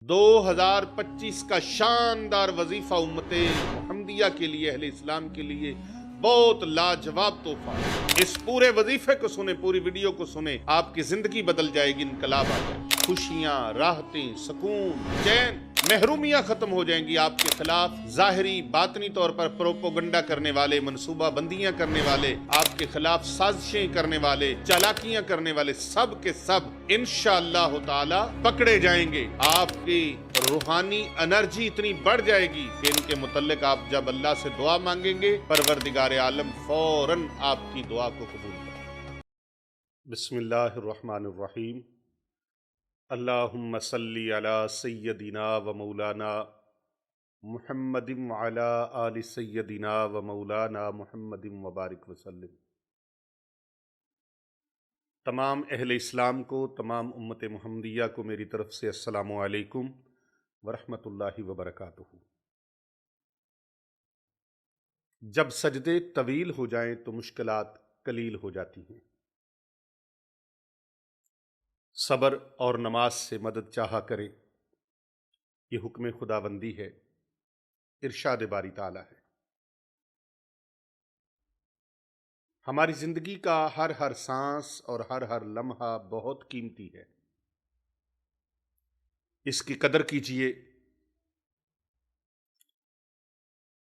2025 का शानदार वजीफा उम्मते मुहम्मदिया के लिए, अहले इस्लाम के लिए बहुत लाजवाब तोहफा है। इस पूरे वजीफे को सुने, पूरी वीडियो को सुने, आपकी जिंदगी बदल जाएगी, इनकलाब आ जाएगी। खुशियां, राहतें, सुकून, चैन, महरूमियां खत्म हो जाएंगी। आपके खिलाफ जाहिरी बातनी तौर पर प्रोपोगंडा करने वाले, मनसूबा बंदियां करने वाले, आपके खिलाफ साजिशें करने वाले, चालाकियां करने वाले, सब के सब इंशाअल्लाह ताला पकड़े जाएंगे। आपकी रूहानी एनर्जी इतनी बढ़ जाएगी कि इनके मुतल्लिक आप जब अल्लाह से दुआ मांगेंगे, परवरदिगार आलम फौरन आपकी दुआ को कबूल करेगा। बिस्मिल्लाहिर्रहमानिर्रहीम। अल्लाहुम्मा सल्ली अला सय्यदिना व मौलाना मुहम्मदिन व अला आलि सय्यदिना व मौलाना मुहम्मदिन व बारिक वसल्लम। तमाम अहले इस्लाम को, तमाम उम्मत मुहम्मदिया को मेरी तरफ से अस्सलामु अलैकुम वरहमतुल्लाहि व बरकातुहू। जब सजदे तवील हो जाएं तो मुश्किलात कलील हो जाती हैं। सब्र और नमाज से मदद चाहा करें, ये हुक्म खुदाबंदी है, इरशाद बारी ताला है। हमारी जिंदगी का हर हर सांस और हर हर लम्हा बहुत कीमती है। इसकी कदर कीजिए,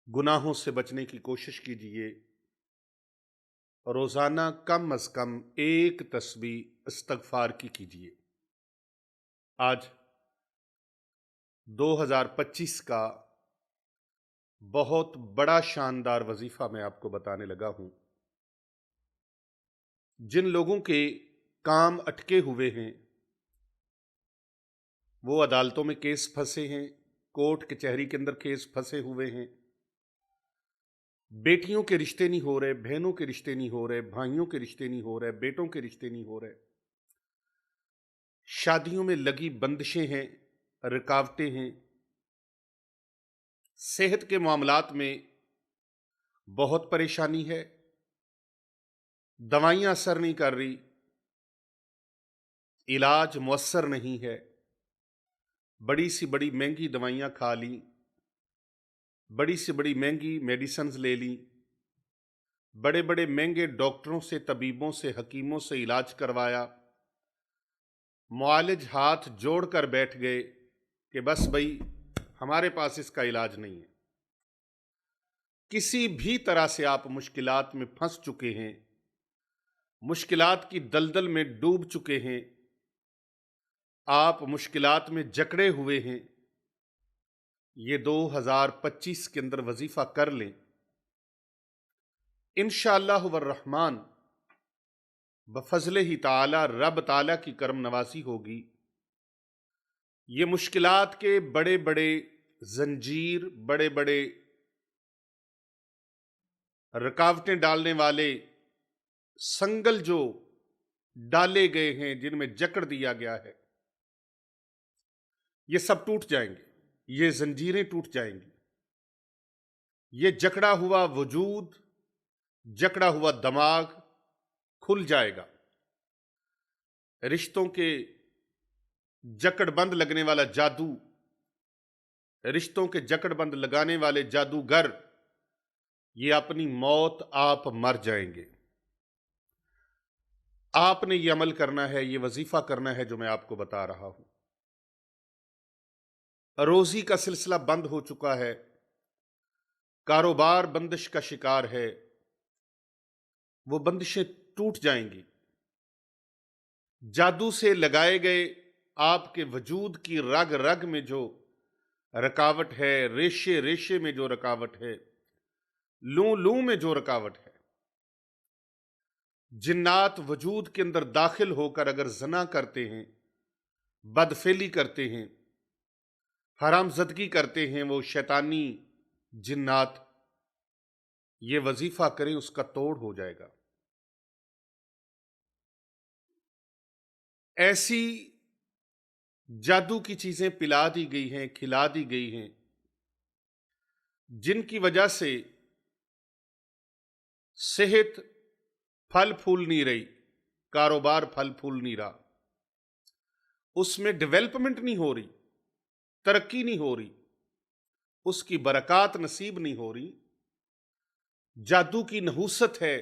गुनाहों से बचने की कोशिश कीजिए। रोजाना कम अज कम एक तस्बीह इस्तगफार की कीजिए। आज 2025 का बहुत बड़ा शानदार वजीफा मैं आपको बताने लगा हूं। जिन लोगों के काम अटके हुए हैं, वो अदालतों में केस फंसे हैं, कोर्ट कचहरी के अंदर केस फंसे हुए हैं, बेटियों के रिश्ते नहीं हो रहे, बहनों के रिश्ते नहीं हो रहे, भाइयों के रिश्ते नहीं हो रहे, बेटों के रिश्ते नहीं हो रहे, शादियों में लगी बंदिशें हैं, रुकावटें हैं, सेहत के मामलात में बहुत परेशानी है, दवाइयां असर नहीं कर रही, इलाज मुयस्सर नहीं है, बड़ी सी बड़ी महंगी दवाइयां खा ली, बड़ी से बड़ी महंगी मेडिसिन्स ले ली, बड़े बड़े महंगे डॉक्टरों से, तबीबों से, हकीमों से इलाज करवाया, मुआलिज हाथ जोड़कर बैठ गए कि बस भाई हमारे पास इसका इलाज नहीं है। किसी भी तरह से आप मुश्किलात में फंस चुके हैं, मुश्किलात की दलदल में डूब चुके हैं, आप मुश्किलात में जकड़े हुए हैं, ये 2025 के अंदर वजीफा कर लें, इंशाअल्लाह वर्रहमान बफजले ही ताला, रब ताला की करम नवाजी होगी। ये मुश्किलात के बड़े बड़े जंजीर, बड़े बड़े रुकावटें डालने वाले संगल जो डाले गए हैं, जिनमें जकड़ दिया गया है, ये सब टूट जाएंगे, ये जंजीरें टूट जाएंगी, ये जकड़ा हुआ वजूद, जकड़ा हुआ दिमाग खुल जाएगा। रिश्तों के जकड़बंद लगने वाला जादू, रिश्तों के जकड़बंद लगाने वाले जादूगर, ये अपनी मौत आप मर जाएंगे। आपने ये अमल करना है, ये वजीफा करना है जो मैं आपको बता रहा हूं। रोजी का सिलसिला बंद हो चुका है, कारोबार बंदिश का शिकार है, वो बंदिशें टूट जाएंगी। जादू से लगाए गए आपके वजूद की रग रग में जो रुकावट है, रेशे रेशे में जो रुकावट है, लू लू में जो रुकावट है, जिन्नात वजूद के अंदर दाखिल होकर अगर जना करते हैं, बदफेली करते हैं, हरामजदगी करते हैं, वो शैतानी जिन्नात, ये वजीफा करें, उसका तोड़ हो जाएगा। ऐसी जादू की चीजें पिला दी गई हैं, खिला दी गई हैं, जिनकी वजह से सेहत फल फूल नहीं रही, कारोबार फल फूल नहीं रहा, उसमें डेवलपमेंट नहीं हो रही, तरक्की नहीं हो रही, उसकी बरकत नसीब नहीं हो रही, जादू की नहूसत है,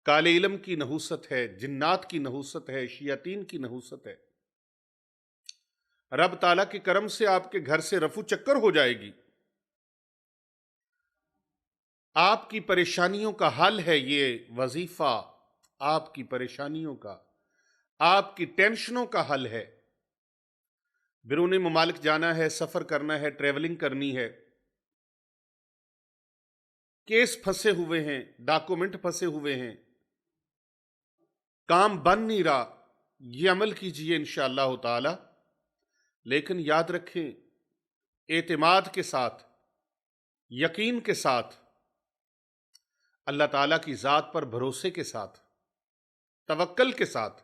काले इल्म की नहूसत है, जिन्नात की नहूसत है, शयातीन की नहूसत है, रब ताला के करम से आपके घर से रफू चक्कर हो जाएगी। आपकी परेशानियों का हल है ये वजीफा, आपकी परेशानियों का, आपकी टेंशनों का हल है। बिरूनी ममालिक जाना है, सफर करना है, ट्रेवलिंग करनी है, केस फंसे हुए हैं, डॉक्यूमेंट फंसे हुए हैं, काम बन नहीं रहा, ये अमल कीजिए इंशाअल्लाह ताला। लेकिन याद रखें, एतमाद के साथ, यकीन के साथ, अल्लाह ताला की ज़ात पर भरोसे के साथ, तवक्कल के साथ,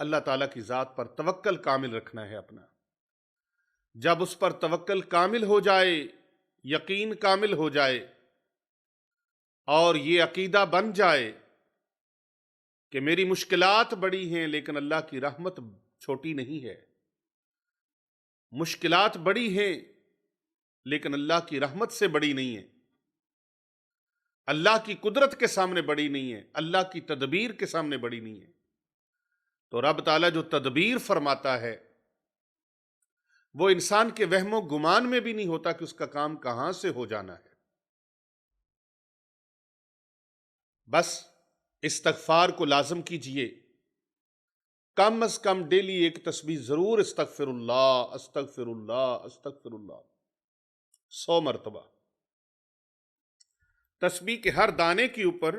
अल्लाह ताला की ज़ात पर तवक्कल कामिल रखना है अपना। जब उस पर तवक्कल कामिल हो जाए, यकीन कामिल हो जाए और ये अकीदा बन जाए कि मेरी मुश्किलात बड़ी हैं लेकिन अल्लाह की रहमत छोटी नहीं है, मुश्किलात बड़ी हैं लेकिन अल्लाह की रहमत से बड़ी नहीं है, अल्लाह की कुदरत के सामने बड़ी नहीं है, अल्लाह की तदबीर के सामने बड़ी नहीं है। तो रब ताला जो तदबीर फरमाता है वो इंसान के वहमो गुमान में भी नहीं होता कि उसका काम कहां से हो जाना है। बस इस्तगफार को लाजम कीजिए, कम अज कम डेली एक तस्बीह जरूर अस्तगफिरुल्लाह अस्तगफिरुल्लाह अस्तगफिरुल्लाह 100 मरतबा। तस्बीह के हर दाने के ऊपर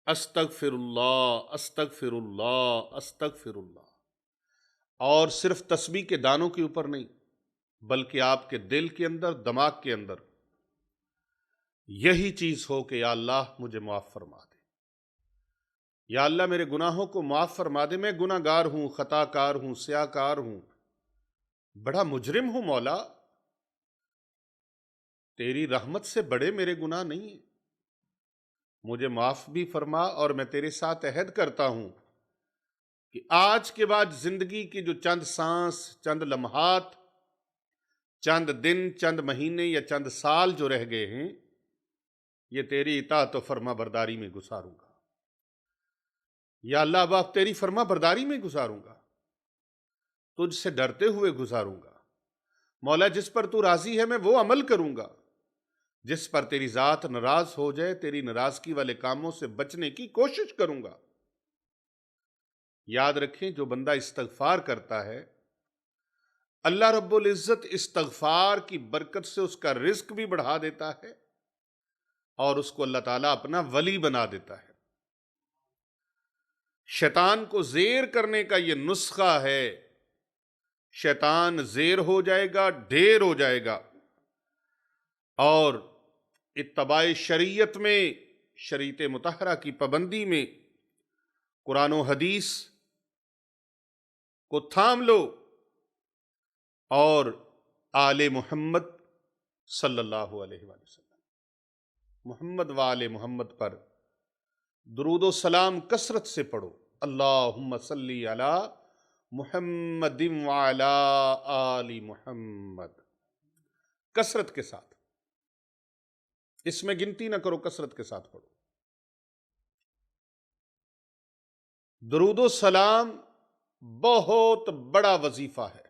अस्तगफिरुल्लाह अस्तगफिरुल्लाह अस्तगफिरुल्लाह, और सिर्फ तस्बीह के दानों के ऊपर नहीं बल्कि आपके दिल के अंदर, दिमाग के अंदर यही चीज हो कि या अल्लाह मुझे माफ फरमा दे, या अल्लाह मेरे गुनाहों को माफ फरमा दे, मैं गुनाहगार हूं, खताकार हूं, स्याकार हूं, बड़ा मुजरिम हूं मौला, तेरी रहमत से बड़े मेरे गुनाह नहीं है, मुझे माफ भी फरमा। और मैं तेरे साथ अहद करता हूं कि आज के बाद जिंदगी की जो चंद सांस, चंद लम्हात, चंद दिन, चंद महीने या चंद साल जो रह गए हैं, ये तेरी इताअत और फर्मा बरदारी में गुजारूंगा। या अल्लाह, अब आप तेरी फर्मा बरदारी में गुजारूंगा, तुझसे डरते हुए गुजारूंगा। मौला, जिस पर तू राजी है मैं वो अमल करूंगा, जिस पर तेरी जात नाराज हो जाए, तेरी नाराजगी वाले कामों से बचने की कोशिश करूंगा। याद रखें, जो बंदा इस्तगफार करता है, अल्लाह रब्बुल इज्जत इस्तगफार की बरकत से उसका रिस्क भी बढ़ा देता है और उसको अल्लाह ताला अपना वली बना देता है। शैतान को ज़ेर करने का यह नुस्खा है, शैतान ज़ेर हो जाएगा, ढेर हो जाएगा, और इत्तबाए शरीयत में, शरीयत मुतहरा की पाबंदी में, कुरान और हदीस को थाम लो और आले मोहम्मद सल्लल्लाहु अलैहि वसल्लम, मोहम्मद व आले मोहम्मद पर दुरूदो सलाम कसरत से पढ़ो। अल्लाहुम्मा सल्ली अला मुहम्मदिन व अला आली मुहम्मद, कसरत के साथ, इसमें गिनती ना करो, कसरत के साथ पढ़ो। दुरूदो सलाम बहुत बड़ा वजीफा है,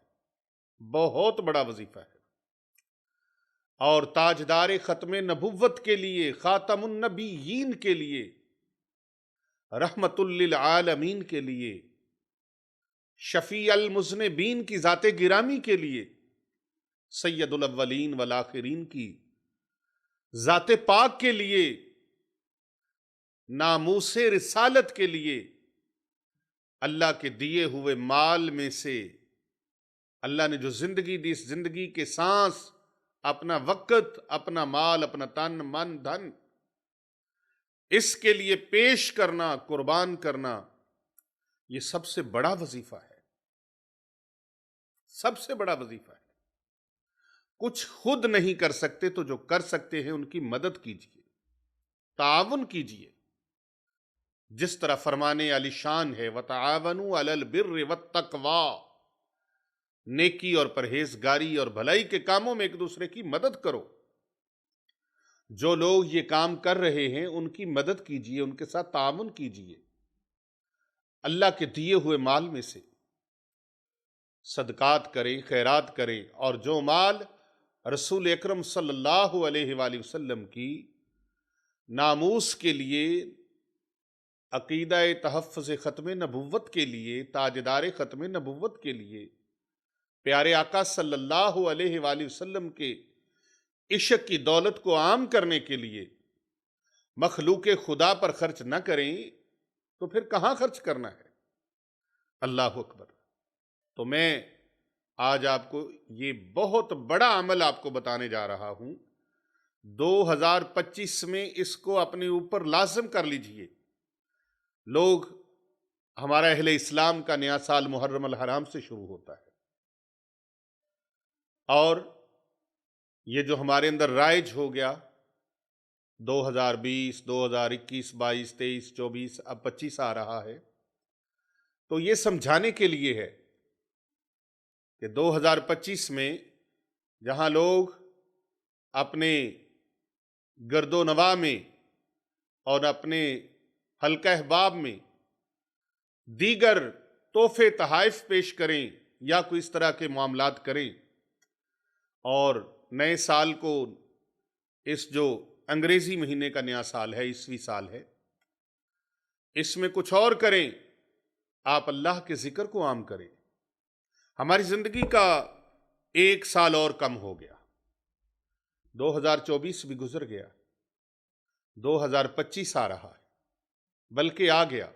बहुत बड़ा वजीफा है, और ताजदार खत्म नबुव्वत के लिए, खातमुन नबीयीन के लिए, रहमतुल लिल आलमीन के लिए, शफी अल मुज़निबीन की ज़ाते गिरामी के लिए, सैयदुल अव्वलीन वल आखिरीन की ज़ाते पाक के लिए, नामूसे रिसालत के लिए, अल्लाह के दिए हुए माल में से अल्लाह ने जो जिंदगी दी, इस जिंदगी के सांस, अपना वक्त, अपना माल, अपना तन मन धन इसके लिए पेश करना, कुर्बान करना, यह सबसे बड़ा वजीफा है, सबसे बड़ा वजीफा है। कुछ खुद नहीं कर सकते तो जो कर सकते हैं उनकी मदद कीजिए, ताउन कीजिए, जिस तरह फरमाने आलिशान है, वतआवनु अलल बिर्रि वत्तक़वा, नेकी और परहेजगारी और भलाई के कामों में एक दूसरे की मदद करो। जो लोग ये काम कर रहे हैं उनकी मदद कीजिए, उनके साथ तामुन कीजिए। अल्लाह के दिए हुए माल में से सदकात करें, खैरात करें, और जो माल रसूल अकरम सल्लल्लाहु अलैहि वसल्लम की नामूस के लिए, अकीदा तहफ़्फ़ुज़ ख़त्म नबुव्वत के लिए, ताजदार ख़त्म नबुव्वत के लिए, प्यारे आका सल्लल्लाहु अलैहि वसल्लम के इश्क की दौलत को आम करने के लिए मखलूक खुदा पर खर्च न करें तो फिर कहाँ खर्च करना है? अल्लाह अकबर। तो मैं आज आपको ये बहुत बड़ा अमल आपको बताने जा रहा हूं। 2025 में इसको अपने ऊपर लाज़िम कर लीजिए। लोग, हमारा अहले इस्लाम का नया साल मुहर्रम अल हराम से शुरू होता है, और ये जो हमारे अंदर राइज हो गया 2020, 2021, 22, 23, 24, अब 25 आ रहा है, तो ये समझाने के लिए है कि 2025 में जहां लोग अपने गर्दो नवा में और अपने हल्का अहबाब में दीगर तोहफे तहाइफ पेश करें या कोई इस तरह के मामलात करें, और नए साल को, इस जो अंग्रेजी महीने का नया साल है, ईसवी साल है, इसमें कुछ और करें। आप अल्लाह के जिक्र को आम करें। हमारी जिंदगी का एक साल और कम हो गया। 2024 भी गुजर गया, 2025 आ रहा है, बल्कि आ गया।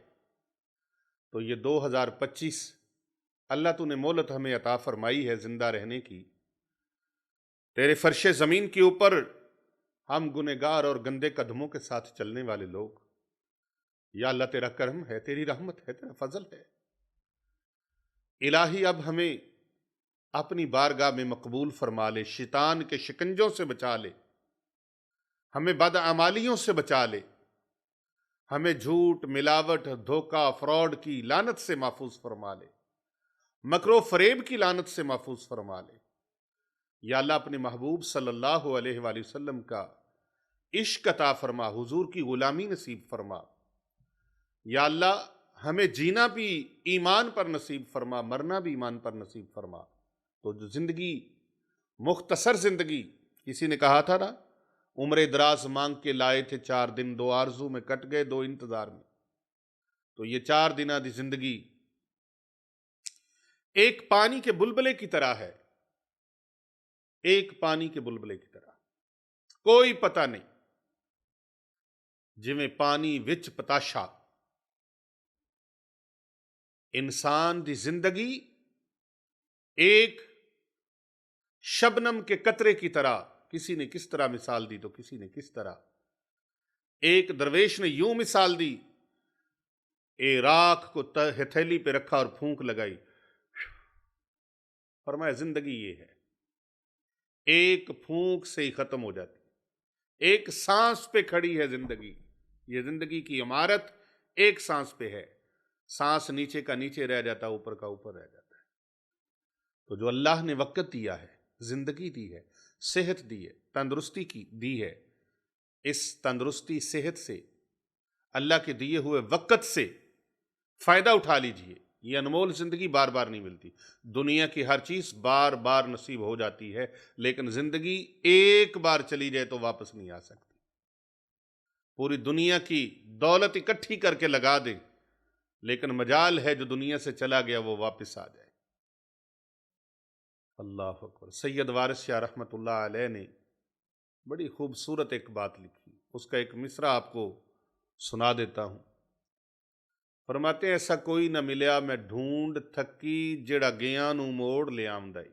तो ये 2025 अल्लाह तूने मोहलत हमें अता फरमाई है जिंदा रहने की। तेरे फर्शे ज़मीन के ऊपर हम गुनहगार और गंदे कदमों के साथ चलने वाले लोग, या अल्लाह तेरा करम है, तेरी रहमत है, तेरा फजल है। इलाही अब हमें अपनी बारगाह में मकबूल फरमा ले, शैतान के शिकंजों से बचा ले, हमें बदअमालियों से बचा ले, हमें झूठ, मिलावट, धोखा, फ्रॉड की लानत से महफूज फरमा ले, मकरो फरेब की लानत से महफूज फरमा ले। या अल्लाह अपने महबूब सल्लल्लाहु अलैहि वसल्लम का इश्क अता फरमा, हुजूर की गुलामी नसीब फरमा। या अल्लाह हमें जीना भी ईमान पर नसीब फरमा, मरना भी ईमान पर नसीब फरमा। तो जो जिंदगी, मुख्तसर जिंदगी, किसी ने कहा था ना, उम्र दराज मांग के लाए थे 4 दिन, 2 आरजू में कट गए 2 इंतजार में। तो ये 4 दिना दी जिंदगी एक पानी के बुलबुले की तरह है, एक पानी के बुलबुले की तरह, कोई पता नहीं। जिवें पानी विच पताशा, इंसान दी जिंदगी एक शबनम के कतरे की तरह, किसी ने किस तरह मिसाल दी तो किसी ने किस तरह। एक दरवेश ने यूं मिसाल दी, ए राख को हथेली पे रखा और फूंक लगाई, फरमाया जिंदगी ये है, एक फूंक से ही खत्म हो जाती, एक सांस पे खड़ी है जिंदगी। ये जिंदगी की इमारत एक सांस पे है, सांस नीचे का नीचे रह जाता, ऊपर का ऊपर रह जाता है। तो जो अल्लाह ने वक़्त दिया है, जिंदगी दी है, सेहत दी है, तंदुरुस्ती की दी है, इस तंदुरुस्ती सेहत से, अल्लाह के दिए हुए वक़्त से फायदा उठा लीजिए। ये अनमोल जिंदगी बार बार नहीं मिलती। दुनिया की हर चीज बार बार नसीब हो जाती है, लेकिन जिंदगी एक बार चली जाए तो वापस नहीं आ सकती। पूरी दुनिया की दौलत इकट्ठी करके लगा दे, लेकिन मजाल है जो दुनिया से चला गया वो वापस आ जाए। अल्लाह अकबर। सैयद वारिस शाह रहमतुल्लाह अलैह ने बड़ी खूबसूरत एक बात लिखी, उसका एक मिसरा आपको सुना देता हूं। फरमाते हैं, ऐसा कोई ना मिलिया मैं ढूंढ थकी, जेड़ा गया नू मोड़ ले आमदाई।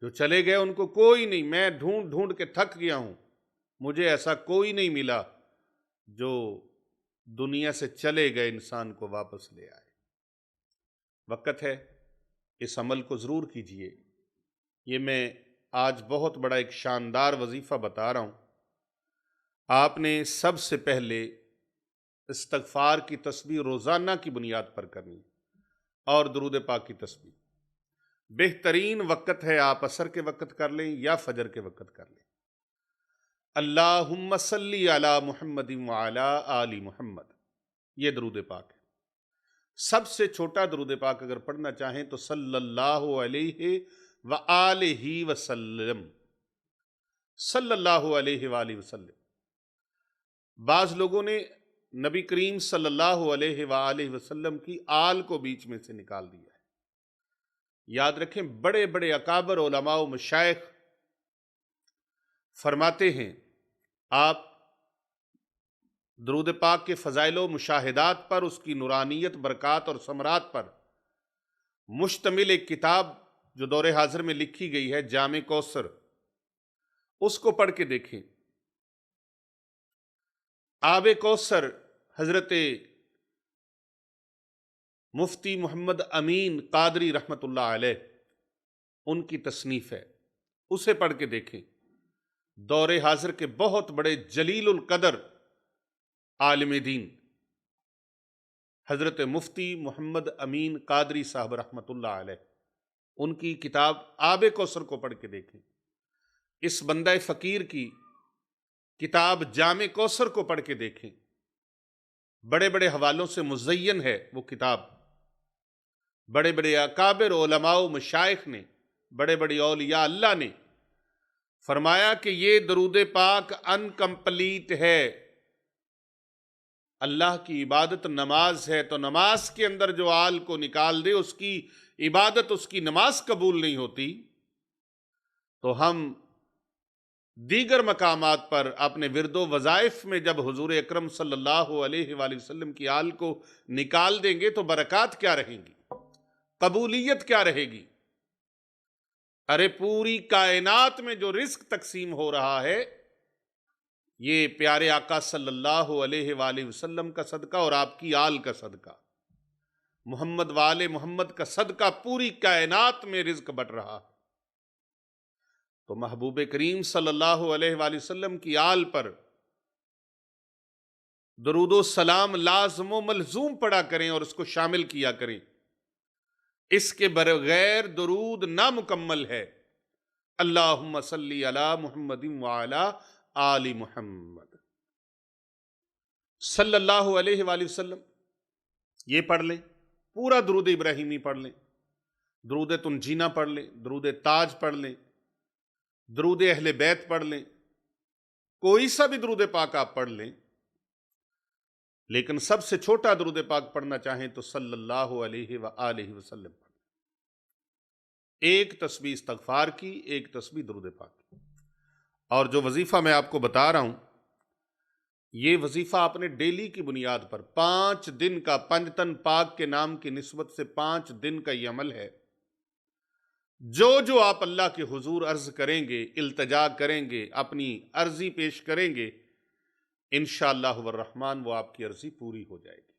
जो चले गए उनको कोई नहीं, मैं ढूंढ ढूंढ के थक गया हूं, मुझे ऐसा कोई नहीं मिला जो दुनिया से चले गए इंसान को वापस ले आए। वक़्त है, इस अमल को ज़रूर कीजिए। ये मैं आज बहुत बड़ा एक शानदार वजीफ़ा बता रहा हूँ। आपने सबसे पहले इस्तग़फ़ार की तस्बीह रोज़ाना की बुनियाद पर करनी है, और दुरूद पाक की तस्बीह। बेहतरीन वक़्त है, आप असर के वक़्त कर लें या फजर के वक़्त कर लें। अल्लाहुम्मा सल्ली अला मुहम्मदिन व अला आलि मुहम्मद, ये दरूद पाक है। सबसे छोटा दरूद पाक अगर पढ़ना चाहें तो सल्लल्लाहु अलैहि व आलिहि वसल्लम, सल्लल्लाहु अलैहि व आलिहि वसल्लम। बाज़ लोगों ने नबी करीम सल्लल्लाहु अलैहि व आलिहि वसल्लम की आल को बीच में से निकाल दिया है। याद रखें, बड़े बड़े अकाबर उलमा व मशाइख फरमाते हैं, आप दरूद पाक के फ़ज़ाइल मुशाहिदात पर, उसकी नूरानियत, बरक़ात और समरात पर मुश्तमिल एक किताब जो दौरे हाज़िर में लिखी गई है, जामे कौसर, उसको पढ़ के देखें। आबे कौसर हज़रत मुफ्ती मोहम्मद अमीन कादरी रहमतुल्लाह अलैह, उनकी तसनीफ़ है, उसे पढ़ के देखें। दौरे हाज़िर के बहुत बड़े जलीलुल कदर आलिम दीन हज़रत मुफ्ती मोहम्मद अमीन कादरी साहब रहमतुल्लाह अलैह, उनकी किताब आबे कौसर को पढ़ के देखें। इस बंदा फ़कीर की किताब जामे कौसर को पढ़ के देखें। बड़े बड़े हवालों से मुज़य्यन है वो किताब। बड़े बड़े अकाबिर उलमा व मशाइख ने, बड़े बड़े औलिया अल्लाह ने फरमाया कि ये दरूद पाक अनकम्प्लीट है। अल्लाह की इबादत नमाज है, तो नमाज के अंदर जो आल को निकाल दे, उसकी इबादत, उसकी नमाज कबूल नहीं होती। तो हम दीगर मकामात पर अपने विरदो वज़ाइफ में जब हुजूर अकरम सल्लल्लाहु अलैहि वसल्लम की आल को निकाल देंगे तो बरक़ात क्या रहेंगी, कबूलियत क्या रहेगी। अरे पूरी कायनात में जो रिस्क तकसीम हो रहा है, ये प्यारे आका सल्लल्लाहु अलैहि वसल्लम का सदका और आपकी आल का सदका, मोहम्मद वाले मोहम्मद का सदका, पूरी कायनात में रिज्क बढ़ रहा है। तो महबूब करीम सल्लल्लाहु अलैहि वसल्लम की आल पर दरूदो सलाम लाज़िम व मलज़ूम पढ़ा करें और उसको शामिल किया करें। इसके बगैर दरूद नामुकम्मल है। अल्लाहुम्मा सल्ली अला मुहम्मदिन व अला आलि मुहम्मद सल्लल्लाहु अलैहि वसल्लम, ये पढ़ लें। पूरा दरूद इब्राहिमी पढ़ लें, दरूद तुनजीना पढ़ लें, दरूद ताज पढ़ लें, दरूद अहले बैत पढ़ लें, कोई सा भी दरूद पाक आप पढ़ लें। लेकिन सबसे छोटा दरूद पाक पढ़ना चाहें तो सल्लल्लाहु अलैहि व आलिहि वसल्लम पढ़ लें। एक तस्बीह इस्तग़फ़ार की, एक तस्बीह दरूद पाक की। और जो वजीफा मैं आपको बता रहा हूं, ये वजीफा आपने डेली की बुनियाद पर 5 दिन का, पंजतन पाक के नाम की निस्बत से 5 दिन का ये अमल है। जो जो आप अल्लाह के हुजूर अर्ज करेंगे, इल्तजा करेंगे, अपनी अर्जी पेश करेंगे, इंशाअल्लाह वर्रहमान वो आपकी अर्जी पूरी हो जाएगी।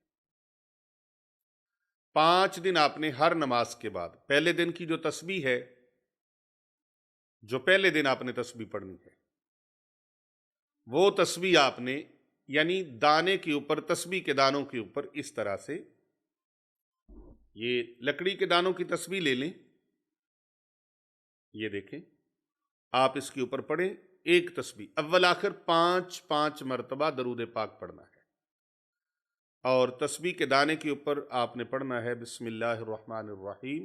5 दिन आपने हर नमाज के बाद, पहले दिन की जो तस्बीह है, जो पहले दिन आपने तस्बीह पढ़नी है, वो तस्बीह आपने, यानी दाने के ऊपर, तस्बीह के दानों के ऊपर इस तरह से, ये लकड़ी के दानों की तस्बीह ले लें, ये देखें, आप इसके ऊपर पढ़ें एक तस्बीह, अव्वल आखिर 5-5 मरतबा दरूद पाक पढ़ना है। और तस्बीह के दाने के ऊपर आपने पढ़ना है बिस्मिल्लाहिर्रहमानिर्रहीम।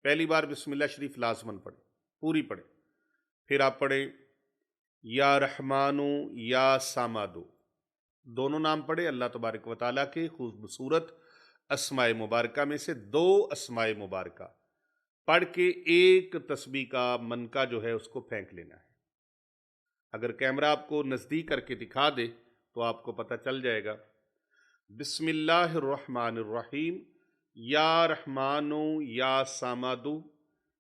पहली बार बिस्मिल्लाह शरीफ लाजमन पढ़ें, पूरी पढ़ें। फिर आप पढ़ें या रहमानो या सामादो, दोनों नाम पढ़े अल्लाह तबारक व तआला के खूबसूरत अस्माए मुबारका में से 2 अस्माए मुबारका पढ़ के एक तस्बीह का मनका जो है उसको फेंक लेना है। अगर कैमरा आपको नज़दीक करके दिखा दे तो आपको पता चल जाएगा। बिस्मिल्लाहिर्रहमानिर्रहीम, या रहमानो या सामादु,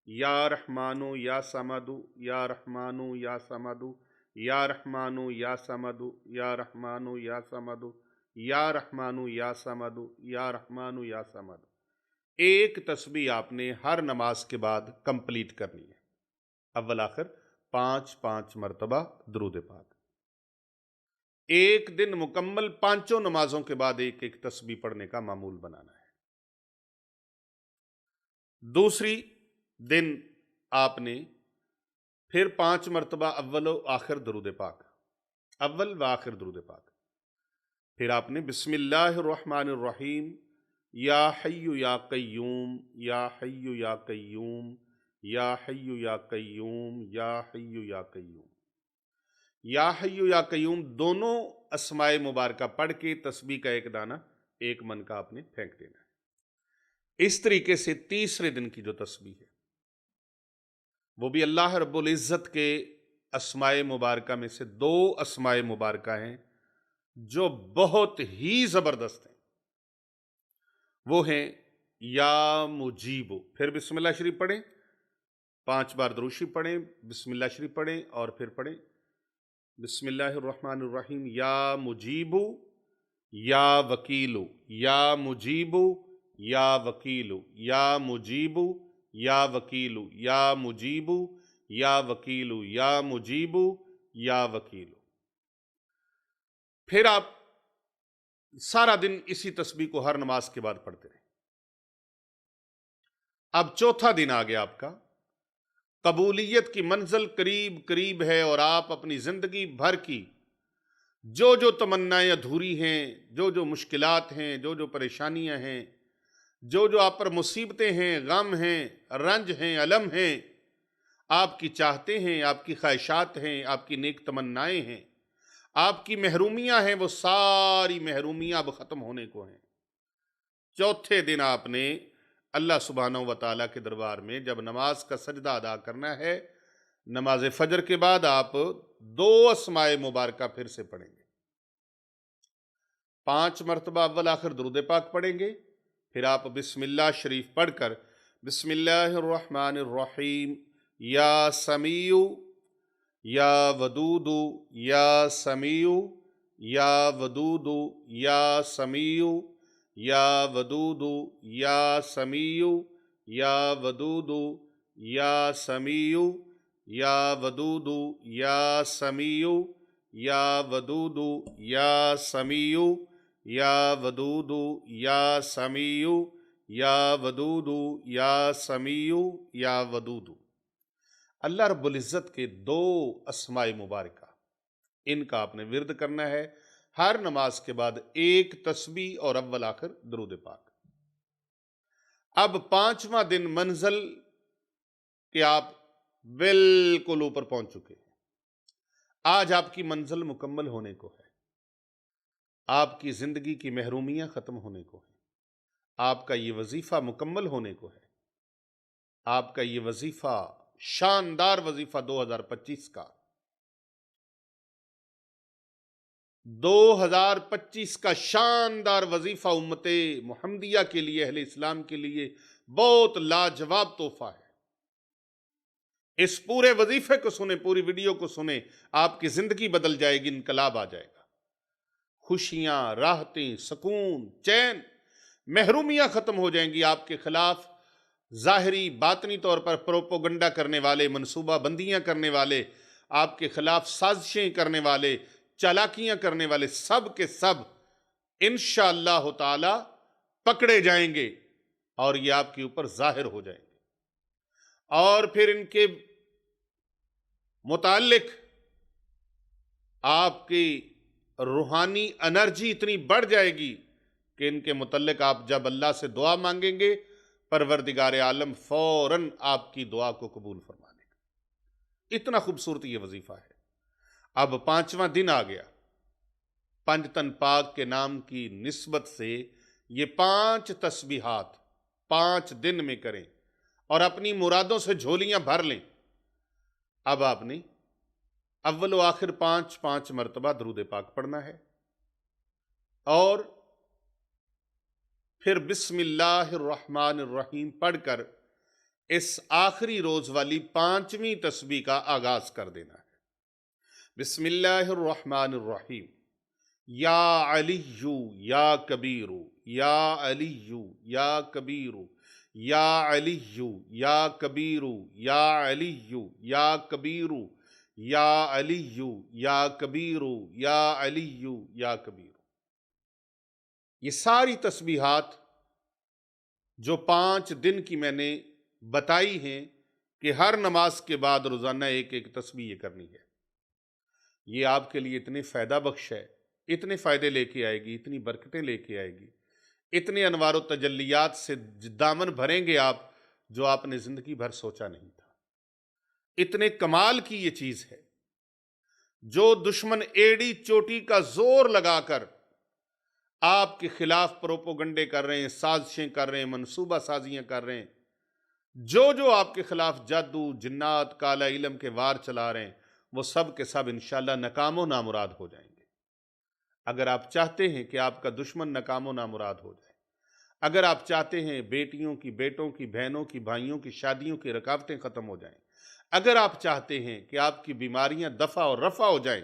या रहमानो या सामादु, या रहमानो या सामादु, या रहमानो या सामादु, या रहमानो या सामादु, या रहमानो या सामादु, या रहमानो या सामादु। एक तस्बीह आपने हर नमाज के बाद कंप्लीट करनी है, अव्वल आखिर 5-5 मरतबा दरूद पाक। एक दिन मुकम्मल 5 नमाजों के बाद एक एक तस्बीह पढ़ने का मामूल बनाना है। दूसरी, दिन आपने फिर 5 मरतबा अव्वल व आखिर दरूद पाक, अव्वल व आखिर दरूद पाक। फिर आपने बिस्मिल्लाहिर्रहमानिर्रहीम या हय्यु या कय्यूम, या हय्यु या कय्यूम, या हय्यु या कय्यूम, या हय्यु या कय्यूम, या हय्यु या कय्यूम दोनों अस्माए मुबारका पढ़ के तस्बीह का एक दाना एक मन का आपने फेंक देना है। इस तरीके से तीसरे दिन की जो तस्बीह है वो भी अल्लाह रब्बुल इज़्ज़त के अस्माए मुबारका में से 2 अस्माए मुबारका हैं जो बहुत ही ज़बरदस्त हैं। वो हैं या मुजीबु। फिर बिस्मिल्लाह शरीफ पढ़ें, 5 बार दुरूद शरीफ पढ़ें, बिस्मिल्लाह शरीफ पढ़ें और फिर पढ़ें बिस्मिल्लाहिर्रहमानिर्रहीम या मुजीबु या वकीलु, या मुजीबु या वकीलु, या मुजीबु या वकीलु, या मुजीबु या वकीलु, या मुजीबु या वकीलु। फिर आप सारा दिन इसी तस्बीह को हर नमाज के बाद पढ़ते रहें। अब चौथा दिन आ गया आपका, कबूलियत की मंजिल करीब करीब है और आप अपनी जिंदगी भर की जो जो तमन्नाएं अधूरी हैं, जो जो मुश्किलात हैं, जो जो परेशानियां हैं, जो जो आप पर मुसीबतें हैं, गम हैं, रंज हैं, अलम हैं, आपकी चाहते हैं, आपकी ख्वाहिशात हैं, आपकी नेक तमन्नाएं हैं, आपकी महरूमियां हैं, वो सारी महरूमियां अब ख़त्म होने को हैं। चौथे दिन आपने अल्लाह सुब्हानहू व तआला के दरबार में जब नमाज का सजदा अदा करना है, नमाज फजर के बाद आप 2 अस्माए मुबारका फिर से पढ़ेंगे। 5 मरतबा अव्वल आखिर दुरूद पाक पढ़ेंगे। फिर आप बिस्मिल्लाह शरीफ पढ़कर बिस्मिल्लाहिर्रहमानिर्रहीम या समीउ या वदूदु, या समीउ या वदूदु, या समीउ या वदूदु, या समीउ या वदूदु, या समीउ या वदूदु, या समीउ या वदूदु, या समीउ या वदूदु, या समीउ या वदूदु, या समीउ या वदूदु। अल्लाह रब्बुल इज़्ज़त के 2 अस्माए मुबारका, इनका आपने विर्द करना है हर नमाज के बाद, एक तस्बीह और अव्वल आखिर दुरूद पाक। अब 5वां दिन मंजिल के आप बिल्कुल ऊपर पहुंच चुके हैं। आज आपकी मंजिल मुकम्मल होने को है, आपकी जिंदगी की महरूमियां खत्म होने को है, आपका ये वजीफा मुकम्मल होने को है। आपका ये वजीफा, शानदार वजीफा 2025 का, 2025 का शानदार वजीफा उम्मते मुहम्मदिया के लिए, अहले इस्लाम के लिए बहुत लाजवाब तोहफा है। इस पूरे वजीफे को सुने, पूरी वीडियो को सुने, आपकी जिंदगी बदल जाएगी, इनकलाब आ जाएगा। खुशियां, राहतें, सुकून, चैन, महरूमियां खत्म हो जाएंगी। आपके खिलाफ जाहिरी बातनी तौर पर प्रोपोगंडा करने वाले, मनसूबा बंदियां करने वाले, आपके खिलाफ साजिशें करने वाले, चालाकियां करने वाले, सब के सब इंशाअल्लाह ताला पकड़े जाएंगे और ये आपके ऊपर जाहिर हो जाएंगे। और फिर इनके मुताल्लिक आपकी रूहानी एनर्जी इतनी बढ़ जाएगी कि इनके मुताल्लिक आप जब अल्लाह से दुआ मांगेंगे, परवरदिगार आलम फौरन आपकी दुआ को कबूल फरमा लेगा। इतना खूबसूरत ये वजीफा है। अब 5वां दिन आ गया। पंजतन पाक के नाम की निस्बत से ये 5 तस्बीहात 5 दिन में करें और अपनी मुरादों से झोलियां भर लें। अब आपने अव्वल व आखिर 5 मरतबा दरूद पाक पढ़ना है और फिर बिस्मिल्लाहिर्रहमानिर्रहीम पढ़कर इस आखिरी रोज वाली 5वीं तस्बीह का आगाज कर देना है। बिस्मिल्लाहिर्रहमानिर्रहीम या अलिय्यु या कबीरु, या अलिय्यु या कबीरु, या अलिय्यु या कबीरु, या अलिय्यु या कबीरु, या अलिय्यु या कबीरु, या अलिय्यु या कबीरु। ये सारी तस्बीहात जो 5 दिन की मैंने बताई हैं कि हर नमाज के बाद रोज़ाना एक एक तस्बीह करनी है। ये आपके लिए इतनी फ़ायदा बख्श है, इतने फ़ायदे लेके आएगी, इतनी बरकतें लेके आएगी, इतने अनवार व तजल्लियात से दामन भरेंगे आप, जो आपने ज़िंदगी भर सोचा नहीं था। इतने कमाल की ये चीज़ है, जो दुश्मन एड़ी चोटी का जोर लगाकर आपके खिलाफ प्रोपोगंडे कर रहे हैं, साजिशें कर रहे हैं, मनसूबा साजियां कर रहे हैं, जो जो आपके खिलाफ जादू जिन्नात काला इलम के वार चला रहे हैं, वो सब के सब इंशाल्लाह नकामो नामुराद हो जाएंगे। अगर आप चाहते हैं कि आपका दुश्मन नकामो नामुराद हो जाए, अगर आप चाहते हैं बेटियों की, बेटों की, बहनों की, भाइयों की शादियों की रुकावटें खत्म हो जाएं, अगर आप चाहते हैं कि आपकी बीमारियां दफा और रफा हो जाएं,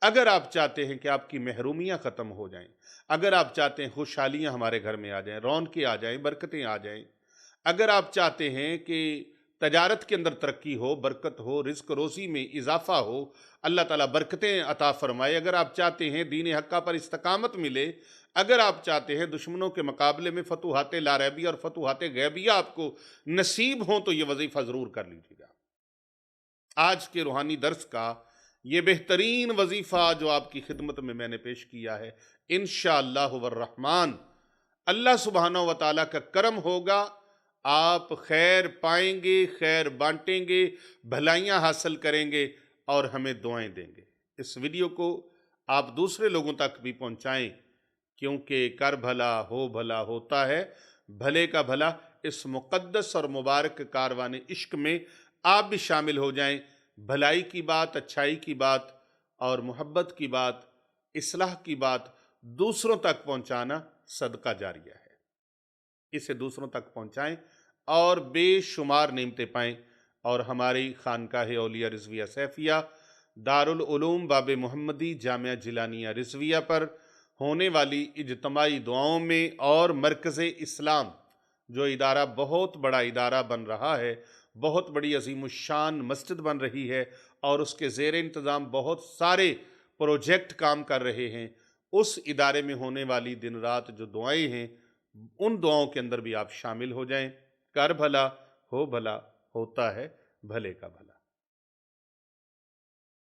अगर आप चाहते हैं कि आपकी महरूमियां खत्म हो जाएं, अगर आप चाहते हैं खुशहालियां हमारे घर में आ जाएं, रौनकें आ जाएं, बरकतें आ जाएं, अगर आप चाहते हैं कि तजारत के अंदर तरक्की हो, बरकत हो, रिज्क रोज़ी में इजाफा हो, अल्लाह ताला बरकतें अता फरमाए, अगर आप चाहते हैं दीन हक्का पर इस्तकामत मिले, अगर आप चाहते हैं दुश्मनों के मुकाबले में फतूहात लारैबिया और फतूहात गैबिया आपको नसीब हों, तो ये वजीफ़ा ज़रूर कर लीजिएगा। आज के रूहानी दर्स का ये बेहतरीन वजीफ़ा जो आपकी खिदमत में मैंने पेश किया है, इंशाअल्लाहु वर्रहमान अल्लाह सुब्हानहू व तआला का करम होगा, आप खैर पाएंगे, खैर बांटेंगे, भलाइयाँ हासिल करेंगे और हमें दुआएं देंगे। इस वीडियो को आप दूसरे लोगों तक भी पहुंचाएं, क्योंकि कर भला होता है, भले का भला। इस मुक़द्दस और मुबारक कारवाने इश्क में आप भी शामिल हो जाएं। भलाई की बात, अच्छाई की बात और मोहब्बत की बात, इस्लाह की बात दूसरों तक पहुंचाना सदका जारिया है। इसे दूसरों तक पहुंचाएं और बेशुमार नेमतें पाएं। और हमारी खानकाह औलिया रिजविया सैफिया दारुल उलूम बाब मोहम्मदी जामिया जिलानिया रिजविया पर होने वाली इज्तमाई दुआओं में और मरकज़ इस्लाम, जो इदारा बहुत बड़ा इदारा बन रहा है, बहुत बड़ी अज़ीमुश्शान मस्जिद बन रही है और उसके ज़ेर इंतज़ाम बहुत सारे प्रोजेक्ट काम कर रहे हैं, उस इदारे में होने वाली दिन रात जो दुआएं हैं, उन दुआओं के अंदर भी आप शामिल हो जाएं। कर भला होता है, भले का भला।